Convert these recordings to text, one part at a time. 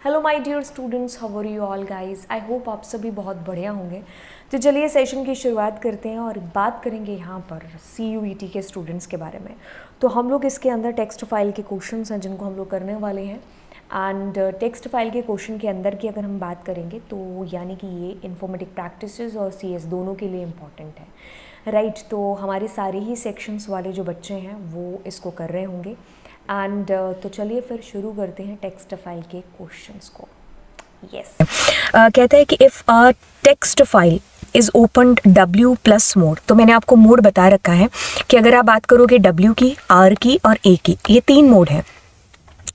Hello my dear students, how are you all guys. I hope आप सभी बहुत बढ़िया होंगे। तो चलिए सेशन की शुरुआत करते हैं और बात करेंगे यहाँ पर CUET के स्टूडेंट्स के बारे में। तो हम लोग इसके अंदर टेक्स्ट फाइल के क्वेश्चंस हैं जिनको हम लोग करने वाले हैं। एंड टेक्स्ट फाइल के क्वेश्चन के अंदर की अगर हम बात करेंगे तो यानी कि ये इन्फॉर्मेटिक प्रैक्टिसेस और CS दोनों के लिए इम्पॉर्टेंट है, राइट। तो हमारे सारे ही सेक्शंस वाले जो बच्चे हैं वो इसको कर रहे होंगे। एंड तो चलिए फिर शुरू करते हैं टेक्स्ट फाइल के क्वेश्चंस को। यस कहता है कि if a text file is opened W+ mode. तो मैंने आपको मोड बता रखा है कि अगर आप बात करोगे W की, R की और A की, ये 3 मोड है।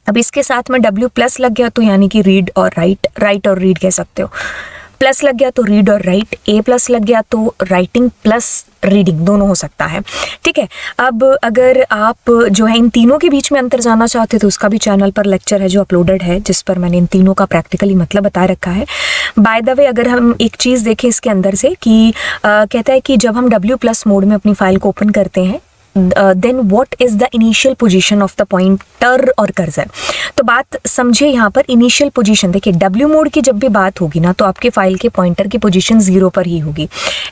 अब इसके साथ में W+ लग गया तो यानी कि रीड और राइट, राइट और रीड कह सकते हो। प्लस लग गया तो रीड और राइट, A+ लग गया तो राइटिंग प्लस रीडिंग दोनों हो सकता है, ठीक है। अब अगर आप जो है इन तीनों के बीच में अंतर जानना चाहते तो उसका भी चैनल पर लेक्चर है जो अपलोडेड है, जिस पर मैंने इन तीनों का प्रैक्टिकली मतलब बता रखा है। बाय द वे अगर हम एक चीज़ देखें इसके अंदर से कि कहता है कि जब हम W+ मोड में अपनी फाइल को ओपन करते हैं then what is the initial position of the pointer और कर्सर। तो बात समझिए यहाँ पर इनिशियल पोजीशन, देखिए W मोड की जब भी बात होगी ना तो आपके फाइल के पॉइंटर की पोजीशन 0 पर ही होगी।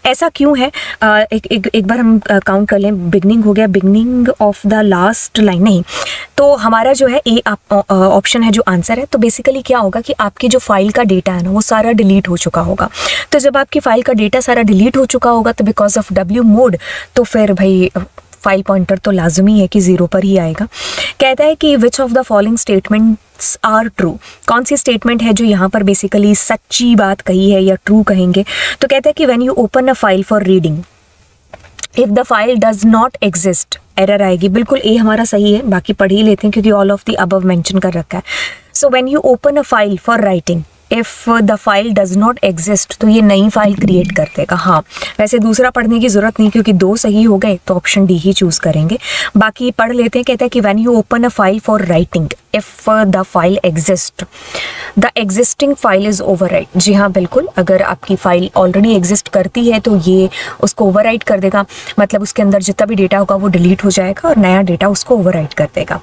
ऐसा क्यों है? एक बार हम काउंट कर लें। बिगनिंग हो गया, beginning of the last line नहीं, तो हमारा जो है ए ऑप्शन है जो आंसर है। तो बेसिकली क्या होगा कि आपकी जो फाइल का डेटा है ना वो सारा डिलीट हो चुका होगा। तो जब आपकी फाइल का डेटा सारा डिलीट हो चुका होगा तो बिकॉज ऑफ W मोड तो फिर भाई फाइल पॉइंटर तो लाजमी है कि 0 पर ही आएगा। कहता है कि which of the following statements are true. कौन सी स्टेटमेंट है जो यहाँ पर बेसिकली सच्ची बात कही है या ट्रू कहेंगे। तो कहता है कि when you open a file for reading if the file does not exist, error आएगी। बिल्कुल ए हमारा सही है, बाकी पढ़ ही लेते हैं क्योंकि all of the above mention कर रखा है। So when you open a file for writing if the file does not exist, तो ये नई फाइल क्रिएट कर देगा। हाँ, वैसे दूसरा पढ़ने की ज़रूरत नहीं क्योंकि 2 सही हो गए तो ऑप्शन डी ही चूज़ करेंगे। बाकी पढ़ लेते हैं। कहता है कि when you open a file for writing if the file exist the existing file is overwrite. जी हाँ, बिल्कुल, अगर आपकी फ़ाइल ऑलरेडी एग्जिस्ट करती है तो ये उसको ओवरराइट कर देगा। मतलब उसके अंदर जितना भी डेटा होगा वो डिलीट हो जाएगा और नया डेटा उसको ओवरराइट कर देगा।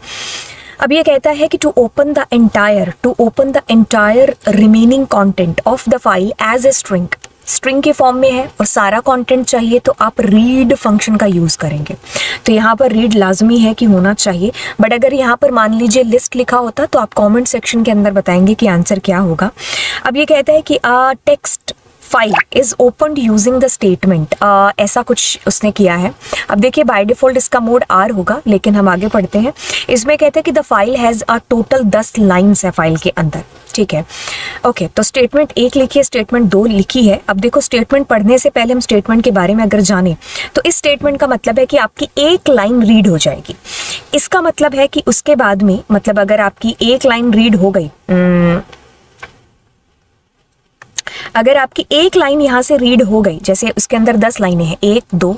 अब ये कहता है कि to open the entire remaining content of the file as a string के फॉर्म में है और सारा कंटेंट चाहिए तो आप रीड फंक्शन का यूज़ करेंगे। तो यहाँ पर रीड लाजमी है कि होना चाहिए, बट अगर यहाँ पर मान लीजिए लिस्ट लिखा होता तो आप कमेंट सेक्शन के अंदर बताएंगे कि आंसर क्या होगा। अब ये कहता है कि text file is opened using the statement, ऐसा कुछ उसने किया है। अब देखिए बाय डिफ़ॉल्ट इसका मोड R होगा, लेकिन हम आगे पढ़ते हैं। इसमें कहते हैं कि the file has a total 10 lines है फाइल के अंदर, ठीक है। ओके, तो स्टेटमेंट 1 लिखी है, स्टेटमेंट 2 लिखी है। अब देखो स्टेटमेंट पढ़ने से पहले हम स्टेटमेंट के बारे में अगर जाने तो इस स्टेटमेंट का मतलब है कि आपकी 1 लाइन रीड हो जाएगी। इसका मतलब है कि उसके बाद में, मतलब अगर आपकी 1 लाइन रीड हो गई, अगर आपकी 1 लाइन यहाँ से रीड हो गई, जैसे उसके अंदर 10 लाइनें हैं, 1 2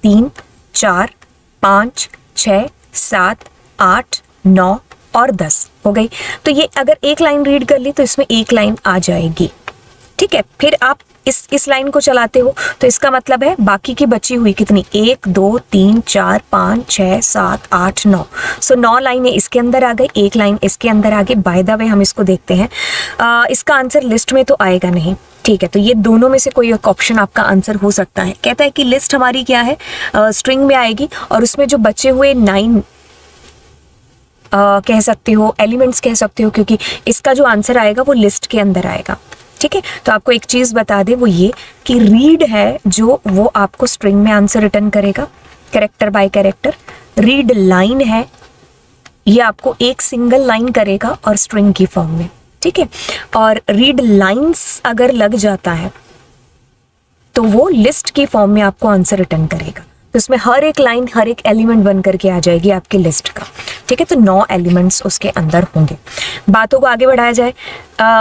3 4 5 6 7 8 9 और 10 हो गई। तो ये अगर 1 लाइन रीड कर ली तो इसमें 1 लाइन आ जाएगी, ठीक है। फिर आप इस लाइन को चलाते हो तो इसका मतलब है बाकी की बची हुई कितनी, 1 2 3 4 5 6 7 8 9। सो 9 लाइनें इसके अंदर आ गई, 1 लाइन इसके अंदर आ गई। बाय द वे हम इसको देखते हैं, इसका आंसर लिस्ट में तो आएगा नहीं, ठीक है। तो ये दोनों में से कोई एक ऑप्शन आपका आंसर हो सकता है। कहता है कि लिस्ट हमारी क्या है, स्ट्रिंग में आएगी और उसमें जो बचे हुए 9 कह सकते हो, एलिमेंट्स कह सकते हो, क्योंकि इसका जो आंसर आएगा वो लिस्ट के अंदर आएगा, ठीक है। तो आपको एक चीज़ बता दे, वो ये कि रीड है जो वो आपको स्ट्रिंग में आंसर रिटर्न करेगा, character bye character. Read line है, ये आपको एक सिंगल लाइन करेगा और स्ट्रिंग की फॉर्म में, ठीक है। और रीड लाइंस अगर लग जाता है तो वो लिस्ट की फॉर्म में आपको आंसर रिटर्न करेगा। तो इसमें हर एक लाइन, हर एक एलिमेंट बन करके आ जाएगी आपकी लिस्ट का, ठीक है। तो 9 एलिमेंट्स उसके अंदर होंगे। बातों को आगे बढ़ाया जाए,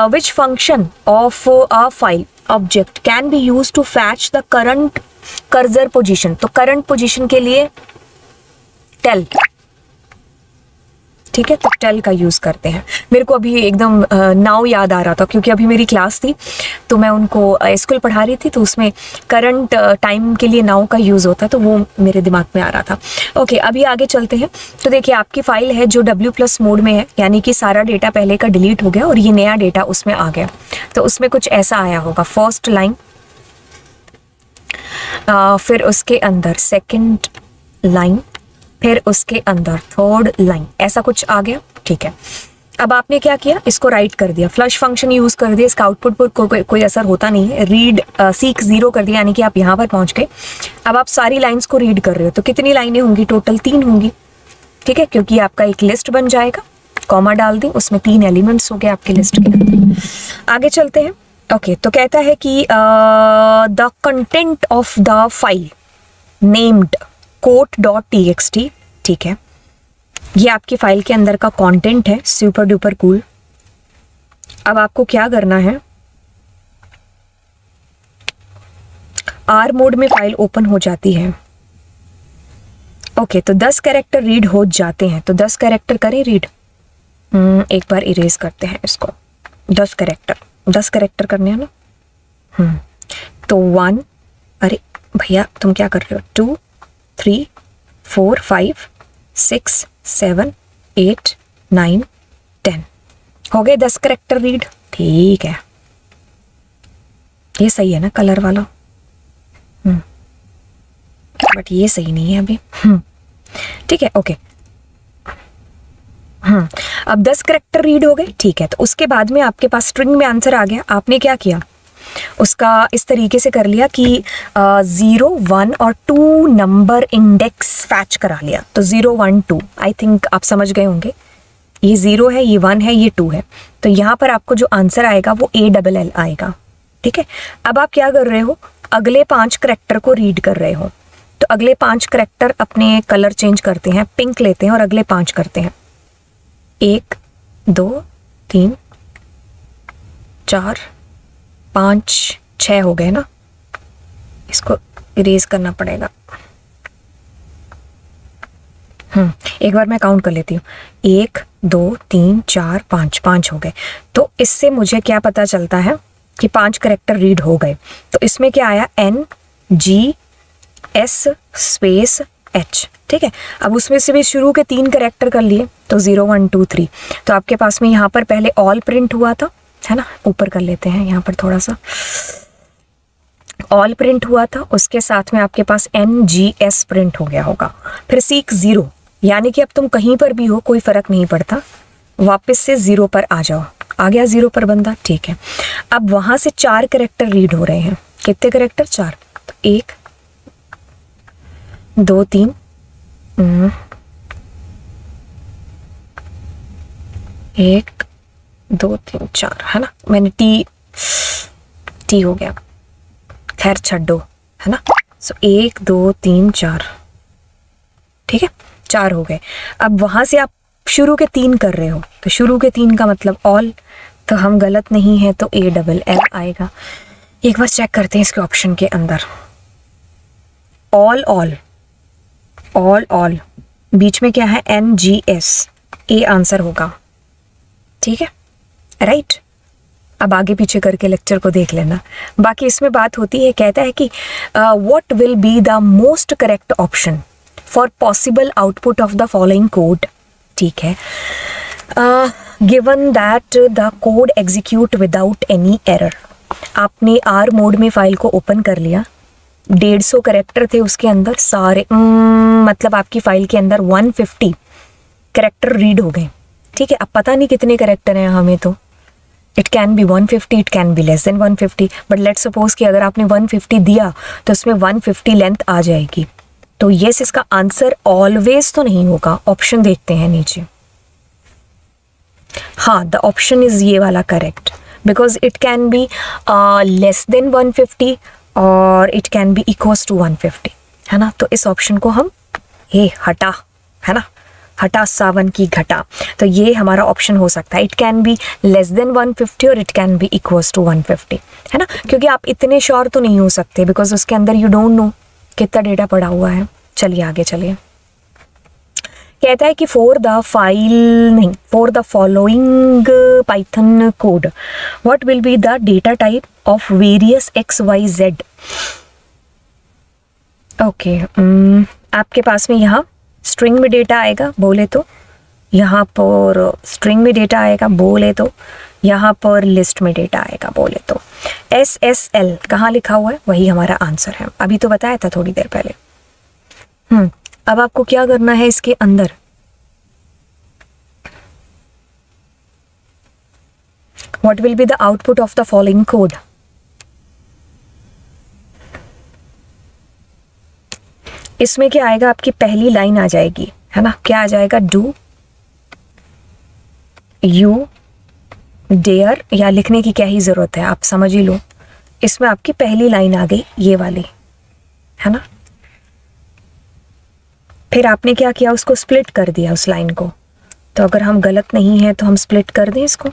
which function of a file object can be use to fetch the current cursor position. तो करंट पोजीशन के लिए टेल, ठीक है, तो टेल का यूज़ करते हैं। मेरे को अभी एकदम नाउ याद आ रहा था क्योंकि अभी मेरी क्लास थी तो मैं उनको स्कूल पढ़ा रही थी, तो उसमें करंट टाइम के लिए नाउ का यूज़ होता है, तो वो मेरे दिमाग में आ रहा था। ओके, अभी आगे चलते हैं। तो देखिए आपकी फ़ाइल है जो W+ मोड में है, यानी कि सारा डेटा पहले का डिलीट हो गया और ये नया डेटा उसमें आ गया। तो उसमें कुछ ऐसा आया होगा, फर्स्ट लाइन, फिर उसके अंदर सेकेंड लाइन, फिर उसके अंदर थर्ड लाइन, ऐसा कुछ आ गया। ठीक है, अब आपने क्या किया, इसको राइट कर दिया, फ्लश फंक्शन यूज़ कर दिया, इसका आउटपुट पर कोई असर होता नहीं है। रीड सीक 0 कर दिया, यानी कि आप यहाँ पर पहुँच गए। अब आप सारी लाइंस को रीड कर रहे हो, तो कितनी लाइनें होंगी, टोटल 3 होंगी। ठीक है, क्योंकि आपका एक लिस्ट बन जाएगा, कॉमा डाल दें, उसमें 3 एलिमेंट्स हो गए आपके लिस्ट के अंदर। आगे चलते हैं। ओके, तो कहता है कि the content of the file named quote.txt, ठीक है, ये आपकी फाइल के अंदर का कंटेंट है। Super duper cool. अब आपको क्या करना है, आर मोड में फाइल ओपन हो जाती है। ओके, तो 10 कैरेक्टर रीड हो जाते हैं, तो 10 कैरेक्टर करें रीड। एक बार इरेज करते हैं इसको। 10 कैरेक्टर करने हैं ना। तो 1, अरे भैया तुम क्या कर रहे हो, 2 3 4 5 6 7 8 9 10 हो गए 10 कैरेक्टर रीड। ठीक है, ये सही है ना कलर वाला, बट ये सही नहीं है अभी। ठीक है, ओके। अब 10 कैरेक्टर रीड हो गए। ठीक है, तो उसके बाद में आपके पास स्ट्रिंग में आंसर आ गया। आपने क्या किया, उसका इस तरीके से कर लिया कि 0 1 और 2 नंबर इंडेक्स फैच करा लिया। तो 0 1 2, आई थिंक आप समझ गए होंगे, ये 0 है, ये 1 है, ये 2 है। तो यहाँ पर आपको जो आंसर आएगा वो ALL आएगा। ठीक है, अब आप क्या कर रहे हो, अगले 5 कैरेक्टर को रीड कर रहे हो। तो अगले 5 कैरेक्टर अपने कलर चेंज करते हैं, पिंक लेते हैं और अगले 5 करते हैं। 1 2 3 4 5 6 हो गए ना, इसको इरेज करना पड़ेगा। एक बार मैं काउंट कर लेती हूँ, 1 2 3 4 5 5 हो गए। तो इससे मुझे क्या पता चलता है कि 5 कैरेक्टर रीड हो गए। तो इसमें क्या आया, NGS स्पेस H। ठीक है, अब उसमें से भी शुरू के 3 कैरेक्टर कर लिए, तो 0 1 2 3। तो आपके पास में यहाँ पर पहले ऑल प्रिंट हुआ था, है ना, ऊपर कर लेते हैं यहाँ पर थोड़ा सा, ऑल प्रिंट हुआ था, उसके साथ में आपके पास NGS प्रिंट हो गया होगा। फिर सीक 0, यानी कि अब तुम कहीं पर भी हो कोई फर्क नहीं पड़ता, वापस से 0 पर आ जाओ। आ गया 0 पर बंदा। ठीक है, अब वहां से 4 कैरेक्टर रीड हो रहे हैं। कितने कैरेक्टर, 4। तो 1 2 3 1 2 3 4, है ना, मैंने टी हो गया, खैर छड्डो, है ना। सो 1 2 3 4, ठीक है, 4 हो गए। अब वहां से आप शुरू के 3 कर रहे हो, तो शुरू के 3 का मतलब ऑल, तो हम गलत नहीं है, तो ALL आएगा। एक बार चेक करते हैं इसके ऑप्शन के अंदर, ऑल ऑल ऑल ऑल, बीच में क्या है, NGS, A आंसर होगा। ठीक है, राइट। अब आगे पीछे करके लेक्चर को देख लेना, बाकी इसमें बात होती है। कहता है कि what will be the most correct option for possible output of the following code. ठीक है, given that the code execute without any error. आपने आर मोड में फाइल को ओपन कर लिया, 150 कैरेक्टर थे उसके अंदर सारे, मतलब आपकी फाइल के अंदर 150 कैरेक्टर रीड हो गए। ठीक है, अब पता नहीं कितने कैरेक्टर हैं हमें, तो it can B 150, it can be less than 150, but let's suppose कि अगर आपने 150 दिया तो उसमें 150 लेंथ आ जाएगी। तो यस, इसका आंसर ऑलवेज तो नहीं होगा। ऑप्शन देखते हैं नीचे, हाँ, द ऑप्शन इज ये वाला correct, because it can be less than 150 और it can be equals to 150, है ना। तो इस ऑप्शन को हम ये हटा, है ना, हटा सावन की घटा, तो ये हमारा ऑप्शन हो सकता है। It can be less than 150 और it can be equals to 150, है ना, क्योंकि आप इतने श्योर तो नहीं हो सकते, बिकॉज उसके अंदर यू डोंट नो कितना डेटा पड़ा हुआ है। चलिए आगे चलिए, कहता है कि for the following Python code what will be the data type of various XYZ। Okay, आपके पास में यहाँ स्ट्रिंग में डेटा आएगा बोले तो, यहाँ पर स्ट्रिंग में डेटा आएगा बोले तो, यहाँ पर लिस्ट में डेटा आएगा बोले तो। SSL कहाँ लिखा हुआ है, वही हमारा आंसर है। अभी तो बताया था थोड़ी देर पहले। अब आपको क्या करना है इसके अंदर, what will be the output of the following code. इसमें क्या आएगा, आपकी पहली लाइन आ जाएगी, है ना, क्या आ जाएगा, डू यू डेयर, या लिखने की क्या ही जरूरत है, आप समझ ही लो। इसमें आपकी पहली लाइन आ गई ये वाली, है ना। फिर आपने क्या किया, उसको स्प्लिट कर दिया उस लाइन को। तो अगर हम गलत नहीं है तो हम स्प्लिट कर दें इसको।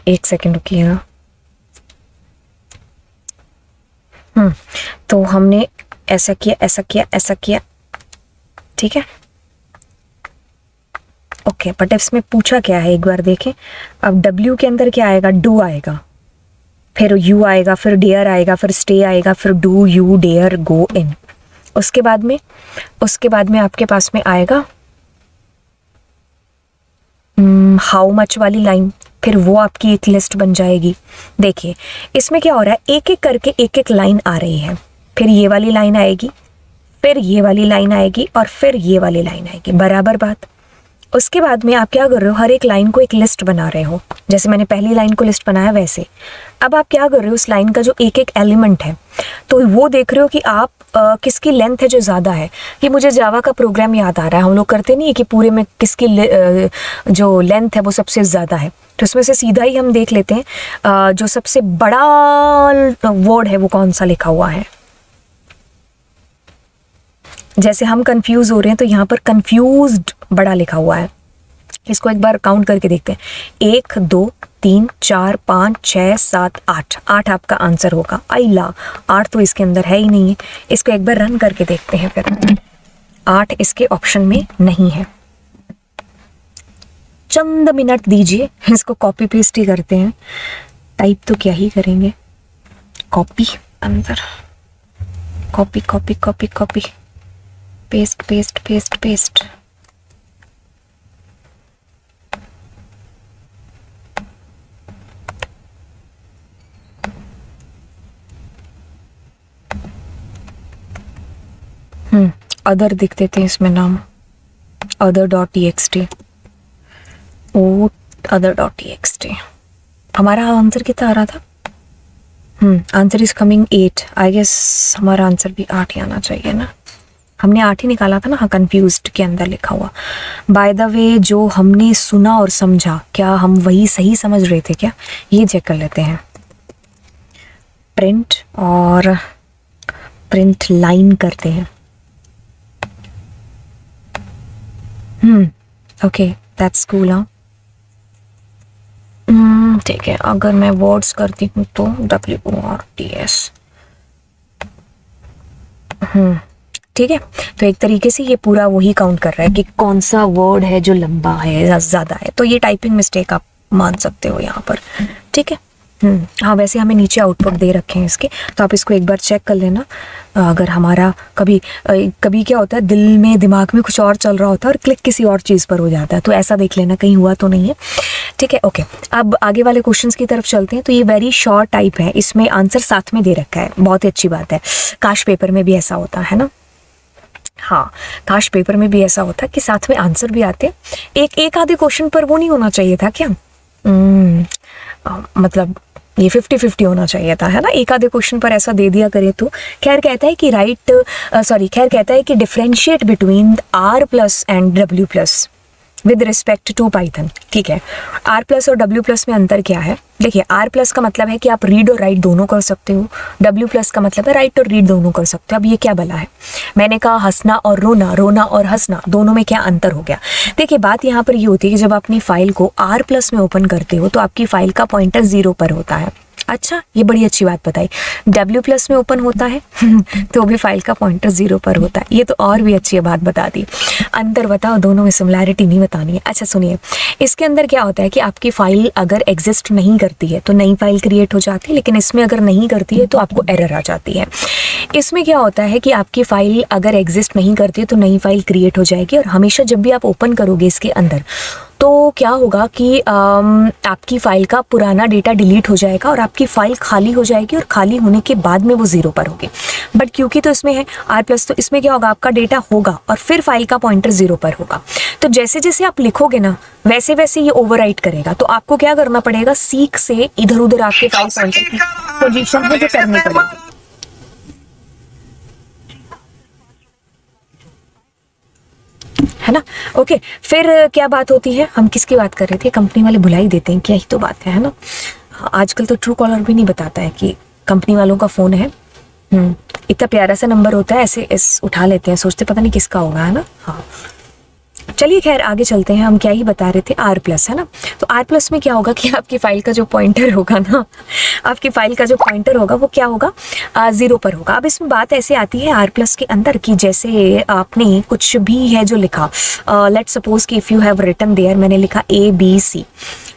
एक सेकेंड रुकिएगा। तो हमने ऐसा किया, ऐसा किया, ऐसा किया, ठीक है, ओके। बट इसमें पूछा क्या है एक बार देखें। अब W के अंदर क्या आएगा, डू आएगा, फिर यू आएगा, फिर डेयर आएगा, फिर स्टे आएगा, फिर डू यू डेयर गो इन। उसके बाद में आपके पास में आएगा हाउ मच वाली लाइन, फिर वो आपकी एक लिस्ट बन जाएगी। देखिए इसमें क्या हो रहा है, एक एक करके एक एक लाइन आ रही है, फिर ये वाली लाइन आएगी, फिर ये वाली लाइन आएगी, और फिर ये वाली लाइन आएगी, बराबर बात। उसके बाद में आप क्या कर रहे हो, हर एक लाइन को एक लिस्ट बना रहे हो, जैसे मैंने पहली लाइन को लिस्ट बनाया वैसे। अब आप क्या कर रहे हो, उस लाइन का जो एक एक एलिमेंट है तो वो देख रहे हो कि आप किसकी लेंथ है जो ज़्यादा है। ये मुझे जावा का प्रोग्राम याद आ रहा है, हम लोग करते नहीं है कि पूरे में किसकी जो लेंथ है वो सबसे ज़्यादा है। तो उसमें से सीधा ही हम देख लेते हैं जो सबसे बड़ा वर्ड है वो कौन सा लिखा हुआ है। जैसे हम कंफ्यूज हो रहे हैं तो यहाँ पर कंफ्यूज्ड बड़ा लिखा हुआ है। इसको एक बार काउंट करके देखते हैं, 1 2 3 4 5 6 7 8, 8 आपका आंसर होगा। आइला 8 तो इसके अंदर है ही नहीं है। इसको एक बार रन करके देखते हैं, फिर 8 इसके ऑप्शन में नहीं है। चंद मिनट दीजिए, इसको कॉपी पेस्ट ही करते हैं। टाइप तो क्या ही करेंगे, कॉपी अंदर, copy copy copy copy, paste paste paste paste. Other दिख देते हैं इसमें नाम, other.txt, ओ other.txt। हमारा आंसर कितना आ रहा था, answer is coming 8। I guess हमारा आंसर भी 8 ही आना चाहिए ना, हमने 8 ही निकाला था ना। हाँ, कंफ्यूज्ड के अंदर लिखा हुआ। बाय द वे जो हमने सुना और समझा, क्या हम वही सही समझ रहे थे क्या, ये चेक कर लेते हैं। प्रिंट और प्रिंट लाइन करते हैं। Okay that's cool. हाँ ठीक है, अगर मैं वर्ड्स करती हूँ तो WORDS। ठीक है, तो एक तरीके से ये पूरा वही काउंट कर रहा है कि कौन सा वर्ड है जो लंबा है, ज़्यादा है। तो ये टाइपिंग मिस्टेक आप मान सकते हो यहाँ पर, ठीक है। हाँ, वैसे हमें नीचे आउटपुट दे रखे हैं इसके, तो आप इसको एक बार चेक कर लेना। अगर हमारा कभी क्या होता है, दिल में दिमाग में कुछ और चल रहा होता है और क्लिक किसी और चीज़ पर हो जाता है, तो ऐसा देख लेना कहीं हुआ तो नहीं है, ठीक है। ओके, अब आगे वाले क्वेश्चंस की तरफ चलते हैं। तो ये वेरी शॉर्ट टाइप है, इसमें आंसर साथ में दे रखा है, बहुत ही अच्छी बात है। काश पेपर में भी ऐसा होता है ना, हाँ, काश पेपर में भी ऐसा होता कि साथ में आंसर भी आते। एक आधे क्वेश्चन पर वो नहीं होना चाहिए था क्या, मतलब ये 50-50 होना चाहिए था, है ना। एक आधे क्वेश्चन पर ऐसा दे दिया करे तो। खैर कहता है कि कहता है कि differentiate between R+ and W+ with respect to Python, ठीक है। R+ और W+ में अंतर क्या है, देखिए R+ का मतलब है कि आप रीड और राइट दोनों कर सकते हो, W+ का मतलब है राइट और रीड दोनों कर सकते हो। अब ये क्या भला है, मैंने कहा हंसना और रोना, रोना और हंसना, दोनों में क्या अंतर हो गया। देखिए बात यहाँ पर ये होती है कि जब अपनी फाइल को R+ में ओपन करते हो तो आपकी फाइल का पॉइंटर 0 पर होता है। अच्छा, ये बड़ी अच्छी बात बताई। W+ में ओपन होता है तो भी फाइल का पॉइंटर 0 पर होता है। ये तो और भी अच्छी बात बता दी। अंतर बताओ, दोनों में सिमिलैरिटी नहीं बतानी है। अच्छा सुनिए, इसके अंदर क्या होता है कि आपकी फाइल अगर एग्जिस्ट नहीं करती है तो नई फाइल क्रिएट हो जाती है, लेकिन इसमें अगर नहीं करती है तो आपको एरर आ जाती है। इसमें क्या होता है कि आपकी फाइल अगर एग्जिस्ट नहीं करती है तो नई फाइल क्रिएट हो जाएगी, और हमेशा जब भी आप ओपन करोगे इसके अंदर तो क्या होगा कि आपकी फ़ाइल का पुराना डेटा डिलीट हो जाएगा और आपकी फ़ाइल खाली हो जाएगी, और खाली होने के बाद में वो 0 पर होगी। बट क्योंकि तो इसमें है R+, तो इसमें क्या होगा, आपका डेटा होगा और फिर फाइल का पॉइंटर 0 पर होगा। तो जैसे जैसे आप लिखोगे ना वैसे वैसे ये ओवरराइट करेगा। तो आपको क्या करना पड़ेगा, सीक से इधर उधर आपके फाइल पॉइंटर की पोजीशन है जो करनी पड़ेगी, है ना। ओके, फिर क्या बात होती है, हम किसकी बात कर रहे थे, कंपनी वाले भुला ही देते हैं, क्या ही तो बात है ना। आजकल तो ट्रू कॉलर भी नहीं बताता है कि कंपनी वालों का फ़ोन है। इतना प्यारा सा नंबर होता है, ऐसे इस उठा लेते हैं, सोचते पता नहीं किसका होगा, है ना। हाँ चलिए खैर आगे चलते हैं। हम क्या ही बता रहे थे, R+, है ना। तो R+ में क्या होगा कि आपकी फाइल का जो पॉइंटर होगा ना, आपकी फाइल का जो पॉइंटर होगा वो क्या होगा, 0 पर होगा। अब इसमें बात ऐसे आती है R+ के अंदर कि जैसे आपने कुछ भी है जो लिखा, लेट्स सपोज कि if you have written there, मैंने लिखा ABC।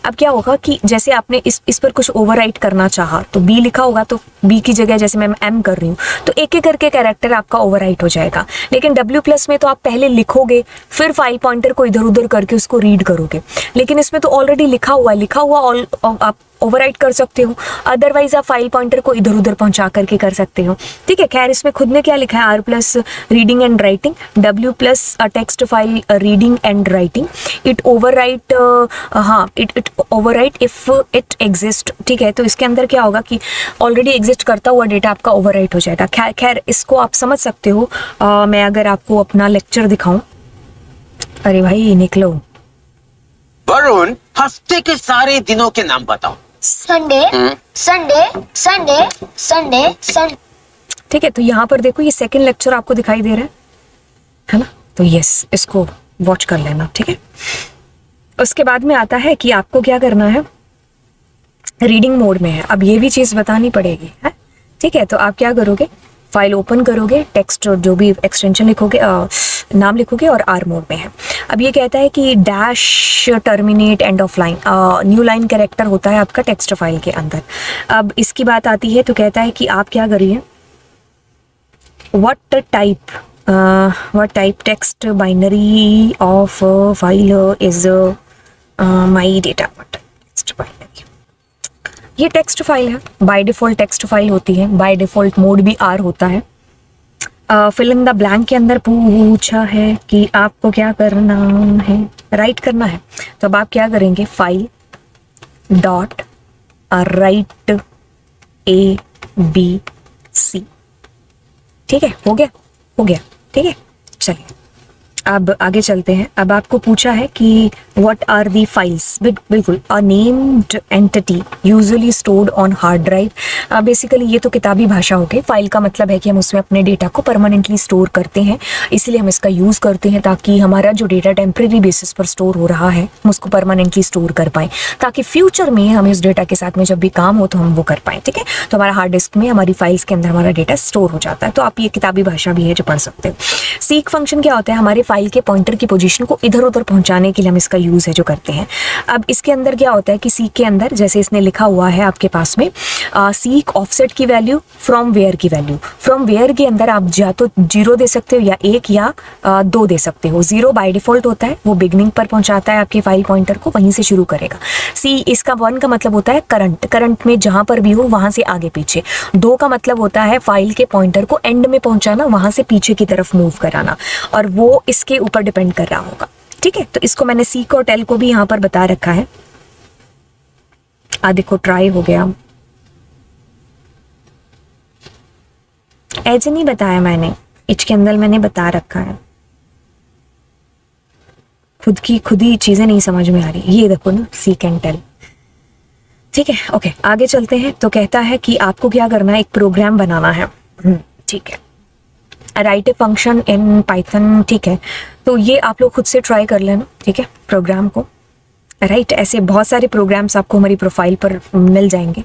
अब क्या होगा कि जैसे आपने इस पर कुछ ओवरराइट करना चाहा तो B लिखा होगा, तो B की जगह जैसे मैं M कर रही हूँ तो एक एक करके कैरेक्टर आपका ओवरराइट हो जाएगा। लेकिन W+ में तो आप पहले लिखोगे फिर फाइल पॉइंटर को इधर उधर करके उसको रीड करोगे, लेकिन इसमें तो ऑलरेडी लिखा हुआ आप ओवरराइट कर सकते हो, अदरवाइज आप फाइल पॉइंटर को इधर उधर पहुंचा करके कर सकते हो। ठीक है, खैर इसमें खुद ने क्या लिखा है, R+ reading and writing, W+ text file reading and writing, it overwrite, हाँ it overwrite if it exist. ठीक है, तो इसके अंदर क्या होगा कि ऑलरेडी एग्जिस्ट करता हुआ डेटा आपका ओवरराइट हो जाएगा। खैर इसको आप समझ सकते हो। मैं अगर आपको अपना लेक्चर दिखाऊं, अरे भाई निकलो। वरुण, हफ्ते के सारे दिनों के नाम बताओ। Sunday, Sunday, Sunday, Sunday, Sunday. ठीक है, तो यहाँ पर देखो ये सेकंड लेक्चर आपको दिखाई दे रहा है ना। तो यस, इसको वॉच कर लेना। ठीक है, उसके बाद में आता है कि आपको क्या करना है, रीडिंग मोड में है। अब ये भी चीज़ बतानी पड़ेगी, है। ठीक है, तो आप क्या करोगे, फाइल ओपन करोगे, टेक्स्ट जो भी एक्सटेंशन लिखोगे, नाम लिखोगे और R मोड में है। अब ये कहता है कि dash terminate end of line, new line character होता है आपका टेक्स्ट फाइल के अंदर। अब इसकी बात आती है तो कहता है कि आप क्या करिए, what type text binary of file is my data. Text binary, ये टेक्स्ट फाइल है, बाय डिफ़ॉल्ट टेक्स्ट फाइल होती है, बाय डिफ़ॉल्ट मोड भी R होता है। फिल इन द ब्लैंक के अंदर पूछा है कि आपको क्या करना है, राइट करना है। तो अब आप क्या करेंगे, फाइल डॉट राइट ABC। ठीक है, हो गया। ठीक है, चलिए अब आगे चलते हैं। अब आपको पूछा है कि व्हाट आर दी फाइल्स, बिल्कुल, अ named entity usually stored on hard drive. Basically ये तो किताबी भाषा हो गई। फाइल का मतलब है कि हम उसमें अपने डेटा को परमानेंटली स्टोर करते हैं, इसलिए हम इसका यूज़ करते हैं ताकि हमारा जो डेटा टेम्प्रेरी बेसिस पर स्टोर हो रहा है हम उसको परमानेंटली स्टोर कर पाएँ, ताकि फ्यूचर में हम इस डेटा के साथ में जब भी काम हो तो हम वो कर पाएँ। ठीक है, तो हमारा हार्ड डिस्क में, हमारी फाइल्स के अंदर हमारा डेटा स्टोर हो जाता है। तो आप ये किताबी भाषा भी है जो पढ़ सकते हो। सीक फंक्शन क्या होता है, हमारे फाइल के पॉइंटर की पोजीशन को इधर उधर पहुंचाने के लिए हम इसका यूज़ है जो करते हैं। अब इसके अंदर क्या होता है कि सीक के अंदर जैसे इसने लिखा हुआ है आपके पास में, सीक ऑफसेट की वैल्यू, फ्रॉम वेयर की वैल्यू। फ्रॉम वेयर के अंदर आप या तो 0 दे सकते हो या 1 या 2 दे सकते हो। 0 बाय डिफ़ॉल्ट होता है, वो बिगनिंग पर पहुंचाता है आपके फाइल पॉइंटर को, वहीं से शुरू करेगा। इसका 1 का मतलब होता है करंट में जहाँ पर भी हो वहाँ से आगे पीछे। 2 का मतलब होता है फाइल के पॉइंटर को एंड में पहुँचाना, वहाँ से पीछे की तरफ मूव कराना, और वो इसके ऊपर डिपेंड कर रहा होगा। ठीक है, तो इसको मैंने सीक और टेल को भी यहाँ पर बता रखा है। देखो ट्राई हो गया, ऐसे नहीं बताया मैंने, इच के अंदर मैंने बता रखा है। खुद ही चीजें नहीं समझ में आ रही, ये देखो ना, सीक एंड टेल। ठीक है, ओके आगे चलते हैं। तो कहता है कि आपको क्या करना है, एक प्रोग्राम बनाना है। ठीक है, right a function in Python. ठीक है, तो ये आप लोग खुद से ट्राई कर लेना। ठीक है, प्रोग्राम को राइट, ऐसे बहुत सारे प्रोग्राम्स आपको हमारी प्रोफाइल पर मिल जाएंगे।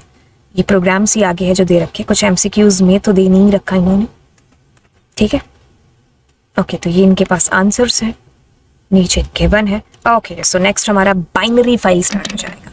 ये प्रोग्राम्स ही आगे है जो दे रखे, कुछ एमसीक्यूज में तो दे नहीं रखा इन्होंने, ठीक है। ओके, तो ये इनके पास आंसर्स है, नीचे गिवन है। ओके, सो नेक्स्ट हमारा बाइनरी फाइल स्टार्ट हो जाएगा।